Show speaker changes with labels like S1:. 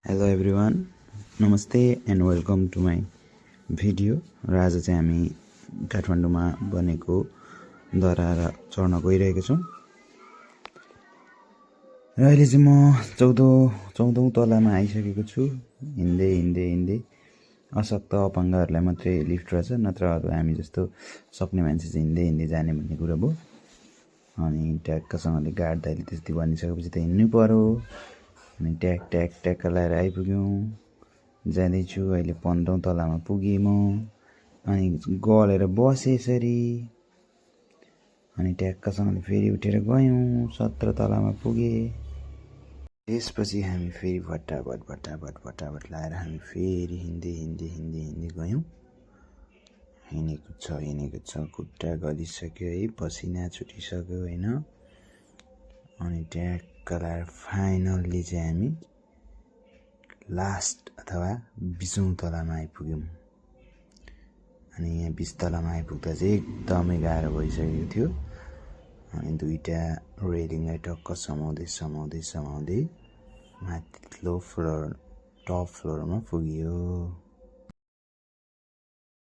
S1: Hello everyone, नमस्ते and welcome to my video. र आज चाहिँ हामी काठमाडौँमा बनेको दरहारा चढ्न गइरहेको छौँ। र अहिले चाहिँ म 14औं तलामा आइसकेको छु। हिँड्दै अशक्त अपाङ्गहरूलाई मात्रै लिफ्ट रहेछ, नत्र अरू हामी जस्तो सक्ने मान्छे चाहिँ हिँड्दै जाने भन्ने कुरा भयो। अनि ट्याक्कसँगले गार्ड दाइले त्यति भनिसकेपछि त हिँड्नै पर्यो। अनि ट्याक लाएर आइपुग्यौँ। जाँदैछु, अहिले 15औं तलामा पुगेँ म। अनि गलेर बसेँ यसरी। अनि ट्याक्कसँगले फेरि उठेर गयौँ, 17 तलामा पुगेँ। त्यसपछि हामी फेरि फटाफट लाएर हामी फेरि हिँड्दै गयौँ। हिँडेको छ, खुट्टा गलिसक्यो है, पसिना छुटिसक्यो होइन। अनि ट्याक्क लाएर फाइनल्ली चाहिँ हामी लास्ट अथवा 20औं तलामा आइपुग्यौँ। अनि यहाँ 20 तलामा आइपुग्दा चाहिँ एकदमै गाह्रो भइसकेको थियो। अनि दुईटा रेलिङलाई टक्क समाउँदै माथिल्लो टप फ्लोरमा पुगियो।